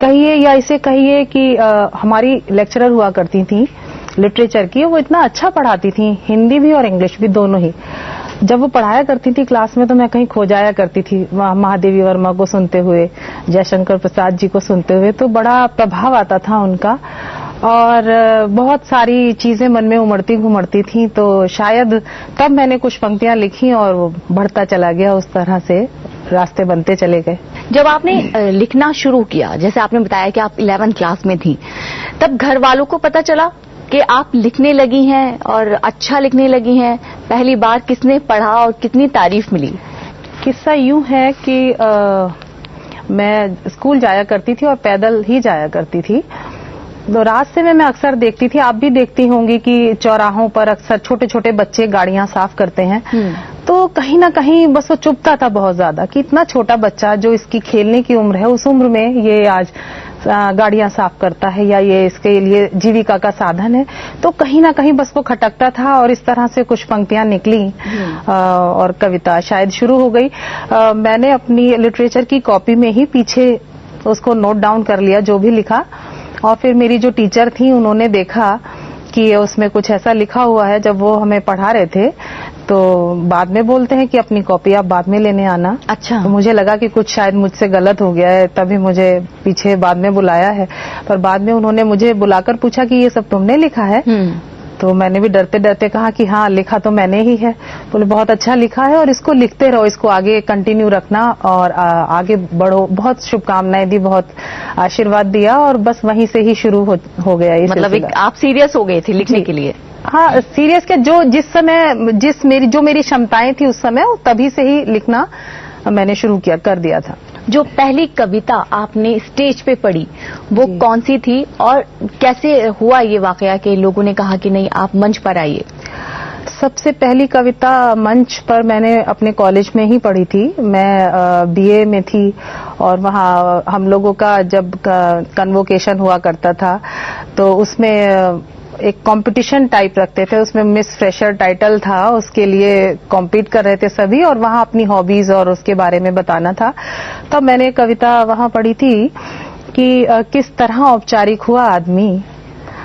कहिए या इसे कहिए कि हमारी लेक्चरर हुआ करती थी लिटरेचर की, वो इतना अच्छा पढ़ाती थी, हिंदी भी और इंग्लिश भी दोनों ही। जब वो पढ़ाया करती थी क्लास में तो मैं कहीं खो जाया करती थी, महादेवी वर्मा को सुनते हुए, जयशंकर प्रसाद जी को सुनते हुए, तो बड़ा प्रभाव आता था उनका और बहुत सारी चीजें मन में उमड़ती घुमड़ती थी। तो शायद तब मैंने कुछ पंक्तियां लिखी और वो बढ़ता चला गया, उस तरह से रास्ते बनते चले गए। जब आपने लिखना शुरू किया, जैसे आपने बताया कि आप 11th क्लास में थी, तब घर वालों को पता चला कि आप लिखने लगी हैं और अच्छा लिखने लगी हैं? पहली बार किसने पढ़ा और कितनी तारीफ मिली? किस्सा यूं है कि मैं स्कूल जाया करती थी और पैदल ही जाया करती थी। तो रास्ते में मैं अक्सर देखती थी, आप भी देखती होंगी कि चौराहों पर अक्सर छोटे छोटे बच्चे गाड़ियां साफ करते हैं। तो कहीं ना कहीं बस वो चुभता था बहुत ज्यादा कि इतना छोटा बच्चा जो इसकी खेलने की उम्र है, उस उम्र में ये आज गाड़ियां साफ करता है या ये इसके लिए जीविका का साधन है। तो कहीं ना कहीं बस वो खटकता था और इस तरह से कुछ पंक्तियां निकली और कविता शायद शुरू हो गई। मैंने अपनी लिटरेचर की कॉपी में ही पीछे उसको नोट डाउन कर लिया जो भी लिखा, और फिर मेरी जो टीचर थी उन्होंने देखा कि उसमें कुछ ऐसा लिखा हुआ है। जब वो हमें पढ़ा रहे थे तो बाद में बोलते हैं कि अपनी कॉपी आप बाद में लेने आना। अच्छा। तो मुझे लगा कि कुछ शायद मुझसे गलत हो गया है, तभी मुझे पीछे बाद में बुलाया है। पर बाद में उन्होंने मुझे बुलाकर पूछा कि ये सब तुमने लिखा है? तो मैंने भी डरते डरते कहा कि हाँ, लिखा तो मैंने ही है। बोले बहुत अच्छा लिखा है और इसको लिखते रहो, इसको आगे कंटिन्यू रखना और आगे बढ़ो। बहुत शुभकामनाएं दी, बहुत आशीर्वाद दिया और बस वहीं से ही शुरू हो गया ये। मतलब आप सीरियस हो गए थे लिखने के लिए? हाँ, सीरियस के जो मेरी क्षमताएं थी उस समय, तभी से ही लिखना मैंने शुरू कर दिया था। जो पहली कविता आपने स्टेज पे पढ़ी वो कौन सी थी और कैसे हुआ ये वाकया कि लोगों ने कहा कि नहीं आप मंच पर आइए? सबसे पहली कविता मंच पर मैंने अपने कॉलेज में ही पढ़ी थी। मैं बीए में थी और वहाँ हम लोगों का जब कन्वोकेशन हुआ करता था तो उसमें एक कंपटीशन टाइप रखते थे, उसमें मिस फ्रेशर टाइटल था, उसके लिए कॉम्पीट कर रहे थे सभी और वहाँ अपनी हॉबीज और उसके बारे में बताना था। तब मैंने कविता वहाँ पढ़ी थी कि किस तरह औपचारिक हुआ आदमी,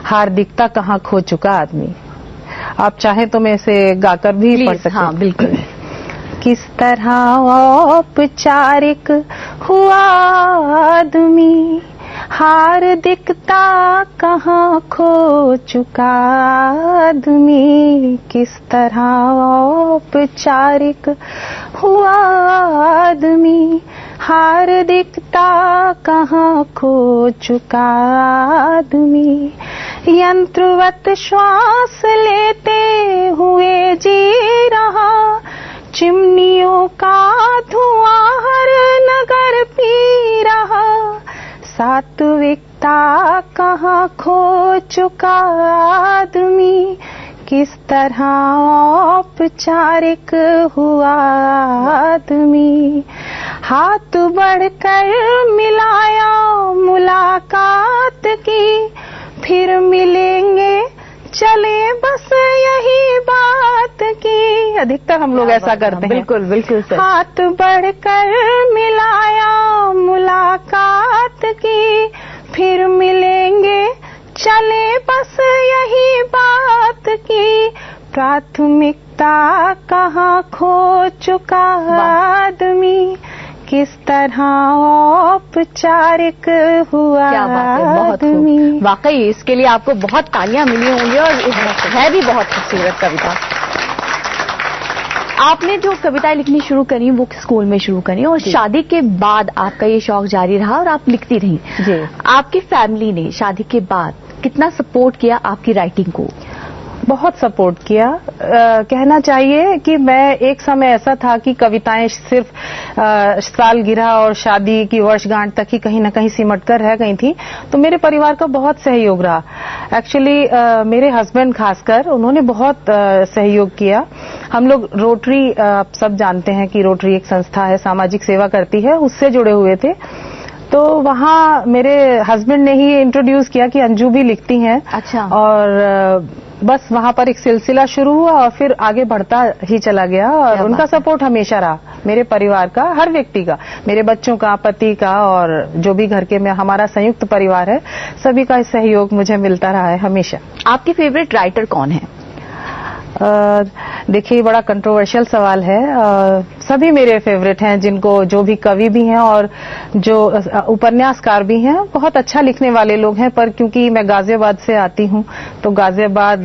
हार्दिकता कहाँ खो चुका आदमी। आप चाहें तो मैं इसे गाकर भी पढ़ सकती हूँ। हाँ, बिल्कुल। किस तरह औपचारिक हुआ आदमी, हार्दिकता कहाँ खो चुका आदमी। किस तरह औपचारिक हुआ आदमी, हार्दिकता कहाँ खो चुका आदमी। यंत्रवत श्वास लेते हुए जी रहा, चिमनियों का धुआं हर नगर पी रहा। सात्विकता कहाँ खो चुका आदमी, किस तरह औपचारिक हुआ आदमी। हाथ बढ़कर मिलाया मुलाकात की, फिर मिलेंगे चले बस यही बात की। अधिकतर हम लोग ऐसा करते हैं। बिल्कुल बिल्कुल सर। हाथ बढ़कर मिलाया मुलाकात की, फिर मिलेंगे चले बस यही बात की। प्राथमिकता कहाँ खो चुका आदमी, किस तरह औपचारिक हुआ आदमी। वाकई इसके लिए आपको बहुत तालियां मिली होंगी और है भी बहुत खूबसूरत कविता। आपने जो कविताएं लिखनी शुरू करी वो स्कूल में शुरू करी और शादी के बाद आपका ये शौक जारी रहा और आप लिखती रही जी। आपकी फैमिली ने शादी के बाद कितना सपोर्ट किया आपकी राइटिंग को? बहुत सपोर्ट किया। कहना चाहिए कि मैं एक समय ऐसा था कि कविताएं सिर्फ सालगिरह और शादी की वर्षगांठ तक ही कहीं ना कहीं सिमट कर रह गई थी। तो मेरे परिवार का बहुत सहयोग रहा। एक्चुअली मेरे हस्बैंड खासकर उन्होंने बहुत सहयोग किया। हम लोग रोटरी, आप सब जानते हैं कि रोटरी एक संस्था है, सामाजिक सेवा करती है, उससे जुड़े हुए थे। तो वहाँ मेरे हस्बैंड ने ही इंट्रोड्यूस किया कि अंजू भी लिखती हैं। अच्छा। और बस वहाँ पर एक सिलसिला शुरू हुआ और फिर आगे बढ़ता ही चला गया। और उनका सपोर्ट हमेशा रहा, मेरे परिवार का, हर व्यक्ति का, मेरे बच्चों का, पति का, और जो भी घर के में हमारा संयुक्त परिवार है, सभी का सहयोग मुझे मिलता रहा है हमेशा। आपके फेवरेट राइटर कौन है? देखिए, बड़ा कंट्रोवर्शियल सवाल है। सभी मेरे फेवरेट हैं, जिनको जो भी कवि भी हैं और जो उपन्यासकार भी हैं, बहुत अच्छा लिखने वाले लोग हैं। पर क्योंकि मैं गाजियाबाद से आती हूं, तो गाजियाबाद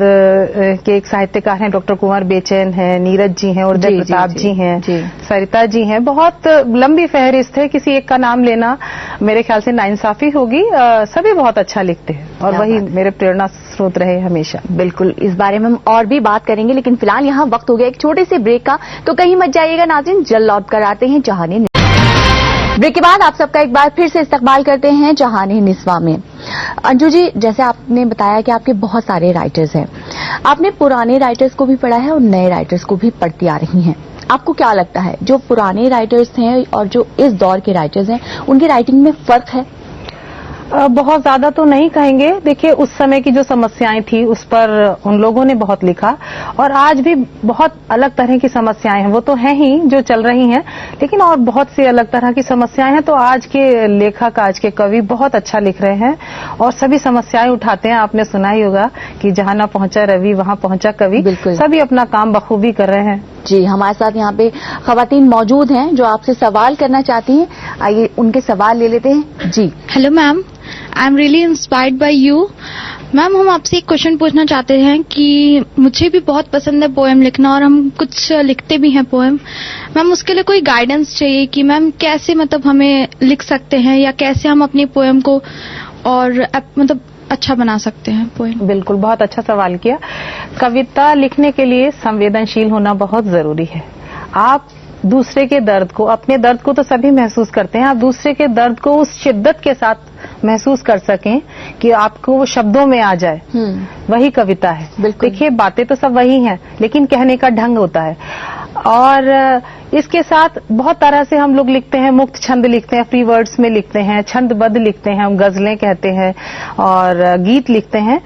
के एक साहित्यकार हैं, डॉक्टर कुंवर बेचैन हैं, नीरज जी हैं, उदय प्रताप जी हैं, सरिता जी हैं। बहुत लंबी फहरिस्त है, किसी एक का नाम लेना मेरे ख्याल से नाइंसाफी होगी। सभी बहुत अच्छा लिखते हैं और वही मेरे प्रेरणा स्रोत रहे हमेशा। बिल्कुल, इस बारे में हम और भी बात करेंगे, लेकिन फिलहाल यहाँ वक्त हो गया एक छोटे से ब्रेक का, तो कहीं मत जाइएगा नाज़रीन, जल्द लौट कर आते हैं जहाने निस्वा। ब्रेक के बाद आप सबका एक बार फिर से इस्तकबाल करते हैं जहाने निस्वा में। अंजू जी, जैसे आपने बताया कि आपके बहुत सारे राइटर्स हैं, आपने पुराने राइटर्स को भी पढ़ा है और नए राइटर्स को भी पढ़ती आ रही हैं। आपको क्या लगता है, जो पुराने राइटर्स हैं और जो इस दौर के राइटर्स हैं, उनकी राइटिंग में फर्क है? बहुत ज्यादा तो नहीं कहेंगे। देखिए, उस समय की जो समस्याएं थी उस पर उन लोगों ने बहुत लिखा, और आज भी बहुत अलग तरह की समस्याएं हैं, वो तो हैं ही जो चल रही हैं, लेकिन और बहुत सी अलग तरह की समस्याएं हैं। तो आज के लेखक, आज के कवि बहुत अच्छा लिख रहे हैं और सभी समस्याएं उठाते हैं। आपने सुना ही होगा कि जहां ना पहुंचा रवि वहां पहुंचा कवि। सभी अपना काम बखूबी कर रहे हैं। जी, हमारे साथ यहाँ पे खवातीन मौजूद हैं जो आपसे सवाल करना चाहती हैं। आइए उनके सवाल ले लेते हैं। जी, hello ma'am, I am really inspired by you. Ma'am, हम आपसे एक क्वेश्चन पूछना चाहते हैं कि मुझे भी बहुत पसंद है पोएम लिखना और हम कुछ लिखते भी हैं पोएम। मैम, उसके लिए कोई गाइडेंस चाहिए कि मैम कैसे मतलब हमें लिख सकते हैं या कैसे हम अपनी पोएम को और मतलब अच्छा बना सकते हैं पोएम। बिल्कुल, बहुत अच्छा सवाल किया। कविता लिखने के लिए संवेदनशील होना बहुत जरूरी है। आप दूसरे के दर्द को, अपने दर्द को तो सभी महसूस करते हैं, आप दूसरे के दर्द को उस शिद्दत के साथ महसूस कर सकें कि आपको वो शब्दों में आ जाए, वही कविता है। देखिए, बातें तो सब वही हैं, लेकिन कहने का ढंग होता है। और इसके साथ बहुत तरह से हम लोग लिखते हैं, मुक्त छंद लिखते हैं, फ्री वर्ड्स में लिखते हैं, छंदबद्ध लिखते हैं, हम गजलें कहते हैं और गीत लिखते हैं।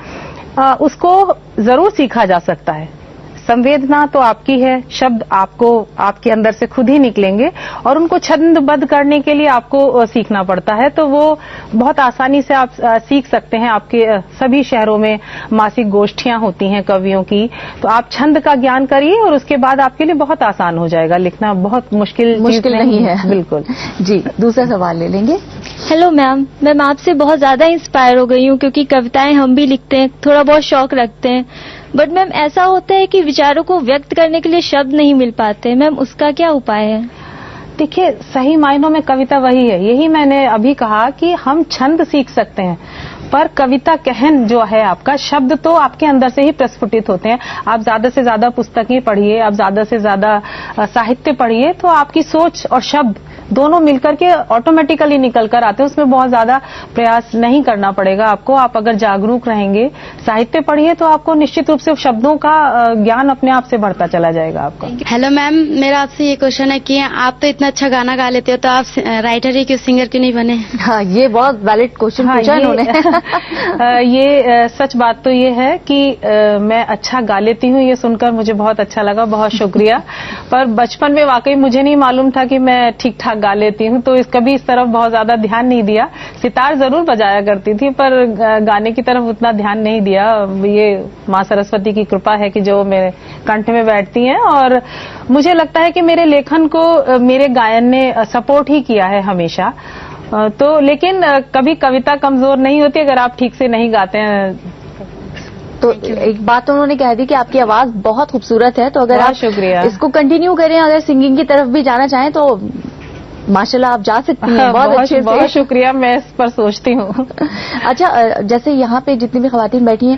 उसको जरूर सीखा जा सकता है। संवेदना तो आपकी है, शब्द आपको आपके अंदर से खुद ही निकलेंगे और उनको छंदबद्ध करने के लिए आपको सीखना पड़ता है। तो वो बहुत आसानी से आप सीख सकते हैं। आपके सभी शहरों में मासिक गोष्ठियां होती हैं कवियों की, तो आप छंद का ज्ञान करिए और उसके बाद आपके लिए बहुत आसान हो जाएगा। लिखना बहुत मुश्किल नहीं है। बिल्कुल। जी, दूसरा सवाल ले लेंगे। हेलो मैम, मैं आपसे बहुत ज्यादा इंस्पायर हो गई हूँ क्योंकि कविताएं हम भी लिखते हैं, थोड़ा बहुत शौक रखते हैं, बट मैम ऐसा होता है कि विचारों को व्यक्त करने के लिए शब्द नहीं मिल पाते। मैम, उसका क्या उपाय है? देखिए, सही मायनों में कविता वही है। यही मैंने अभी कहा कि हम छंद सीख सकते हैं, पर कविता कहन जो है आपका, शब्द तो आपके अंदर से ही प्रस्फुटित होते हैं। आप ज्यादा से ज्यादा पुस्तकें पढ़िए, आप ज्यादा से ज्यादा साहित्य पढ़िए, तो आपकी सोच और शब्द दोनों मिलकर के ऑटोमेटिकली निकल कर आते हैं। उसमें बहुत ज्यादा प्रयास नहीं करना पड़ेगा आपको। आप अगर जागरूक रहेंगे, साहित्य पढ़िए, तो आपको निश्चित रूप से शब्दों का ज्ञान अपने आप से बढ़ता चला जाएगा आपका। हेलो मैम, मेरा आपसे ये क्वेश्चन है कि आप तो इतना अच्छा गाना गा लेते हो, तो आप राइटर ही क्यों, सिंगर क्यों नहीं बने? हाँ, ये बहुत वैलिड क्वेश्चन पूछा इन्होंने। ये सच बात तो ये है कि मैं अच्छा गा लेती हूँ, ये सुनकर मुझे बहुत अच्छा लगा, बहुत शुक्रिया। पर बचपन में वाकई मुझे नहीं मालूम था कि मैं ठीक ठाक गा लेती हूँ, तो कभी इस तरफ बहुत ज्यादा ध्यान नहीं दिया। सितार जरूर बजाया करती थी, पर गाने की तरफ उतना ध्यान नहीं दिया। ये माँ सरस्वती की कृपा है कि जो मेरे कंठ में बैठती हैं, और मुझे लगता है कि मेरे लेखन को मेरे गायन ने सपोर्ट ही किया है हमेशा। तो लेकिन कभी कविता कमजोर नहीं होती अगर आप ठीक से नहीं गाते हैं। तो एक बात तो उन्होंने कह दी कि आपकी आवाज बहुत खूबसूरत है, तो अगर आप शुक्रिया इसको कंटिन्यू करें, अगर सिंगिंग की तरफ भी जाना चाहें तो माशाल्लाह आप जा सकती हैं। बहुत अच्छे से। बहुत शुक्रिया, मैं इस पर सोचती हूँ। अच्छा, जैसे यहाँ पे जितनी भी खवातीन बैठी हैं,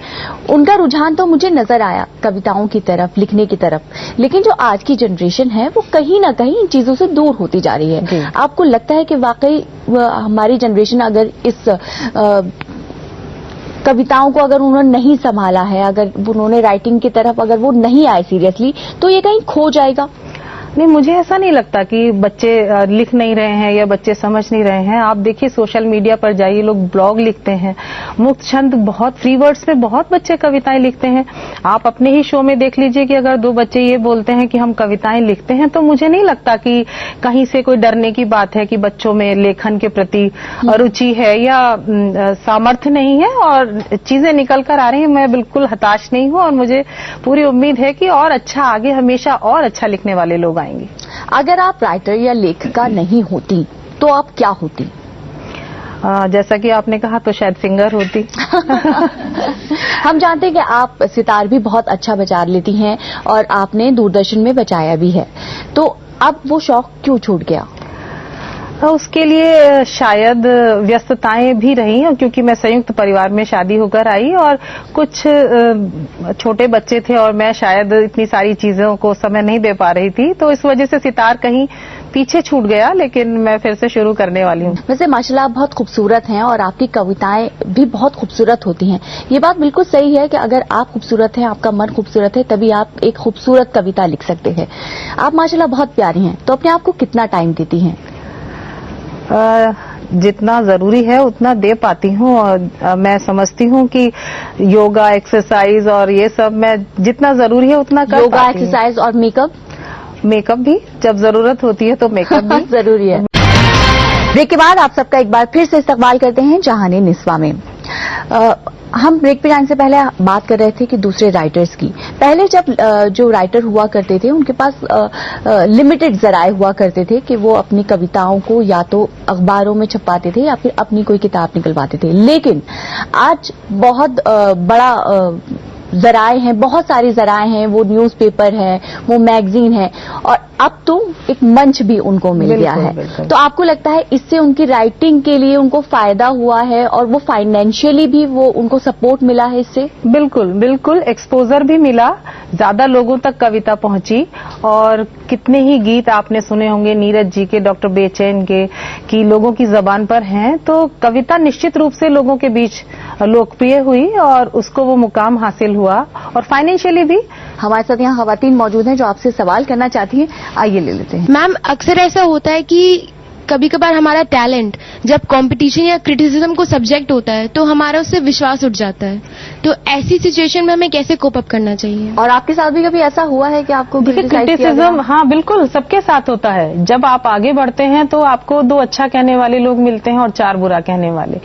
उनका रुझान तो मुझे नजर आया कविताओं की तरफ, लिखने की तरफ, लेकिन जो आज की जनरेशन है वो कहीं ना कहीं इन चीजों से दूर होती जा रही है। आपको लगता है कि वाकई हमारी जनरेशन अगर इस कविताओं को अगर उन्होंने नहीं संभाला है, अगर उन्होंने राइटिंग की तरफ अगर वो नहीं आए सीरियसली, तो ये कहीं खो जाएगा? नहीं, मुझे ऐसा नहीं लगता कि बच्चे लिख नहीं रहे हैं या बच्चे समझ नहीं रहे हैं। आप देखिए सोशल मीडिया पर जाइए, लोग ब्लॉग लिखते हैं, मुक्त छंद, बहुत फ्री वर्ड्स में बहुत बच्चे कविताएं लिखते हैं। आप अपने ही शो में देख लीजिए कि अगर 2 बच्चे ये बोलते हैं कि हम कविताएं लिखते हैं, तो मुझे नहीं लगता कि कहीं से कोई डरने की बात है कि बच्चों में लेखन के प्रति रुचि है या सामर्थ्य नहीं है और चीजें निकल कर आ रही हैं। मैं बिल्कुल हताश नहीं हूं और मुझे पूरी उम्मीद है कि और अच्छा आगे हमेशा और अच्छा लिखने वाले लोग आएंगे। अगर आप राइटर या लेखिका नहीं होती तो आप क्या होती? जैसा कि आपने कहा तो शायद सिंगर होती। हम जानते हैं कि आप सितार भी बहुत अच्छा बजा लेती हैं और आपने दूरदर्शन में बजाया भी है, तो अब वो शौक क्यों छूट गया? उसके लिए शायद व्यस्तताएं भी रही, क्योंकि मैं संयुक्त परिवार में शादी होकर आई और कुछ छोटे बच्चे थे और मैं शायद इतनी सारी चीजों को समय नहीं दे पा रही थी, तो इस वजह से सितार कहीं पीछे छूट गया, लेकिन मैं फिर से शुरू करने वाली हूँ। वैसे माशाल्लाह आप बहुत खूबसूरत हैं और आपकी कविताएं भी बहुत खूबसूरत होती हैं। ये बात बिल्कुल सही है कि अगर आप खूबसूरत हैं, आपका मन खूबसूरत है, तभी आप एक खूबसूरत कविता लिख सकते हैं। आप माशाल्लाह बहुत प्यारी हैं, तो अपने आप को कितना टाइम देती हैं? जितना जरूरी है उतना दे पाती हूँ और मैं समझती हूँ कि योगा, एक्सरसाइज और ये सब मैं जितना जरूरी है उतना कर योगा, पाती हूँ। एक्सरसाइज और मेकअप भी जब जरूरत होती है तो मेकअप भी जरूरी है। ब्रेक के बाद आप सबका एक बार फिर से इस्तकबाल करते हैं जहाने निस्वा में। हम ब्रेक पे जाने से पहले बात कर रहे थे कि दूसरे राइटर्स की। पहले जब जो राइटर हुआ करते थे उनके पास लिमिटेड जराए हुआ करते थे कि वो अपनी कविताओं को या तो अखबारों में छपाते थे या फिर अपनी कोई किताब निकलवाते थे, लेकिन आज बहुत बड़ा जराए हैं, बहुत सारी जराए हैं, वो न्यूज़पेपर है, वो मैगजीन है और अब तो एक मंच भी उनको मिल गया है। तो आपको लगता है इससे उनकी राइटिंग के लिए उनको फायदा हुआ है और वो फाइनेंशियली भी वो उनको सपोर्ट मिला है इससे? बिल्कुल बिल्कुल, एक्सपोजर भी मिला, ज्यादा लोगों तक कविता पहुंची और कितने ही गीत आपने सुने होंगे नीरज जी के, डॉक्टर बेचैन के, कि लोगों की जबान पर हैं, तो कविता निश्चित रूप से लोगों के बीच लोकप्रिय हुई और उसको वो मुकाम हासिल हुआ और फाइनेंशियली भी। हमारे साथ यहाँ खवातीन मौजूद हैं जो आपसे सवाल करना चाहती हैं, आइए ले लेते हैं। मैम, अक्सर ऐसा होता है कि कभी कभार हमारा टैलेंट जब कंपटीशन या क्रिटिसिज्म को सब्जेक्ट होता है तो हमारा उससे विश्वास उठ जाता है, तो ऐसी सिचुएशन में हमें कैसे कोप अप करना चाहिए? और आपके साथ भी कभी ऐसा हुआ है कि आपको क्रिटिसिज्म? हाँ बिल्कुल, सबके साथ होता है। जब आप आगे बढ़ते हैं तो आपको 2 अच्छा कहने वाले लोग मिलते हैं और 4 बुरा कहने वाले,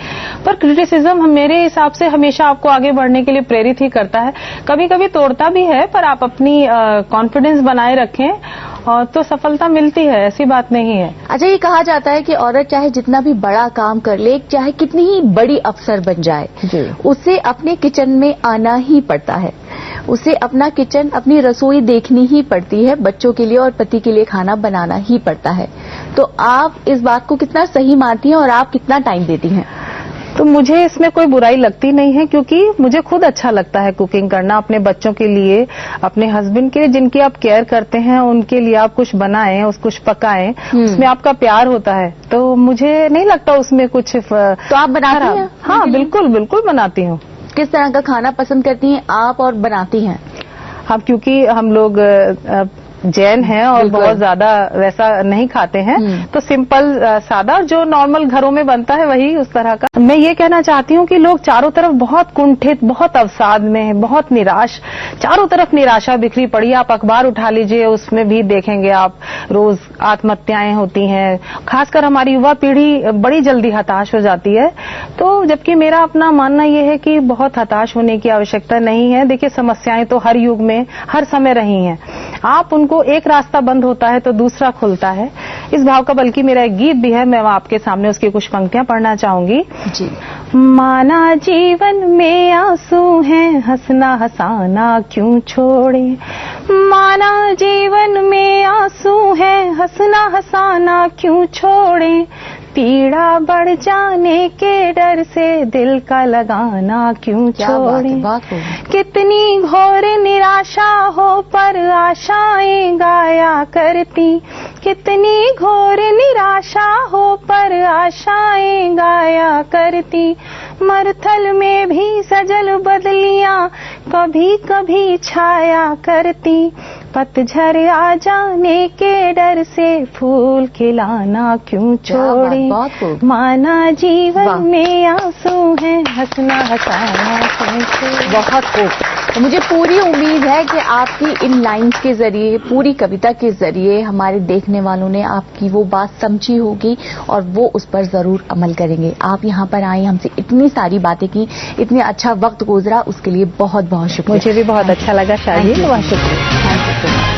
पर क्रिटिसिज्म मेरे हिसाब से हमेशा आपको आगे बढ़ने के लिए प्रेरित ही करता है। कभी कभी तोड़ता भी है, पर आप अपनी कॉन्फिडेंस बनाए रखें और तो सफलता मिलती है, ऐसी बात नहीं है। अच्छा, ये कहा जाता है कि औरत चाहे जितना भी बड़ा काम कर ले, चाहे कितनी ही बड़ी अफसर बन जाए, उसे अपने किचन में आना ही पड़ता है, उसे अपना किचन, अपनी रसोई देखनी ही पड़ती है, बच्चों के लिए और पति के लिए खाना बनाना ही पड़ता है। तो आप इस बात को कितना सही मानती हैं और आप कितना टाइम देती हैं? तो मुझे इसमें कोई बुराई लगती नहीं है, क्योंकि मुझे खुद अच्छा लगता है कुकिंग करना, अपने बच्चों के लिए, अपने हस्बैंड के लिए, जिनकी आप केयर करते हैं उनके लिए आप कुछ बनाएं, कुछ पकाएं, उसमें आपका प्यार होता है, तो मुझे नहीं लगता उसमें कुछ। तो आप बनाती हैं? हाँ बिल्कुल बिल्कुल बनाती हूँ। किस तरह का खाना पसंद करती हैं आप और बनाती हैं? हाँ, क्योंकि हम लोग जैन हैं और बहुत ज्यादा वैसा नहीं खाते हैं, तो सिंपल सादा जो नॉर्मल घरों में बनता है वही उस तरह का। मैं ये कहना चाहती हूँ कि लोग चारों तरफ बहुत कुंठित, बहुत अवसाद में, बहुत निराश, चारों तरफ निराशा बिखरी पड़ी। आप अखबार उठा लीजिए, उसमें भी देखेंगे आप रोज आत्महत्याएं होती हैं। खासकर हमारी युवा पीढ़ी बड़ी जल्दी हताश हो जाती है, तो जबकि मेरा अपना मानना ये है कि बहुत हताश होने की आवश्यकता नहीं है। देखिए, समस्याएं तो हर युग में हर समय रही हैं। आप उनको, एक रास्ता बंद होता है तो दूसरा खुलता है, इस भाव का बल्कि मेरा एक गीत भी है, मैं आपके सामने उसकी कुछ पंक्तियां पढ़ना चाहूंगी जी। माना जीवन में आंसू हैं, हंसना हंसाना क्यों छोड़े, माना जीवन में आंसू हैं, हंसना हंसाना क्यों छोड़े, पीड़ा बढ़ जाने के डर से दिल का लगाना क्यों छोड़े, कितनी घोर निराशा हो पर आशाएं गाया करती, कितनी घोर निराशा हो पर आशाएं गाया करती, मरुथल में भी सजल बदलियां कभी कभी छाया करती, पतझड़ आ जाने के डर से फूल खिलाना क्यों छोड़े, बहुत खूब। माना जीवन वाह। में आंसू है, हंसना हंसाना क्यों छोड़े। बहुत खूब। तो मुझे पूरी उम्मीद है कि आपकी इन लाइंस के जरिए, पूरी कविता के जरिए हमारे देखने वालों ने आपकी वो बात समझी होगी और वो उस पर जरूर अमल करेंगे। आप यहाँ पर आई, हमसे इतनी सारी बातें की, इतने अच्छा वक्त गुजरा, उसके लिए बहुत बहुत शुक्रिया। मुझे भी बहुत अच्छा लगा शादी। Thank you. बहुत शुक्रिया। Thank you so much.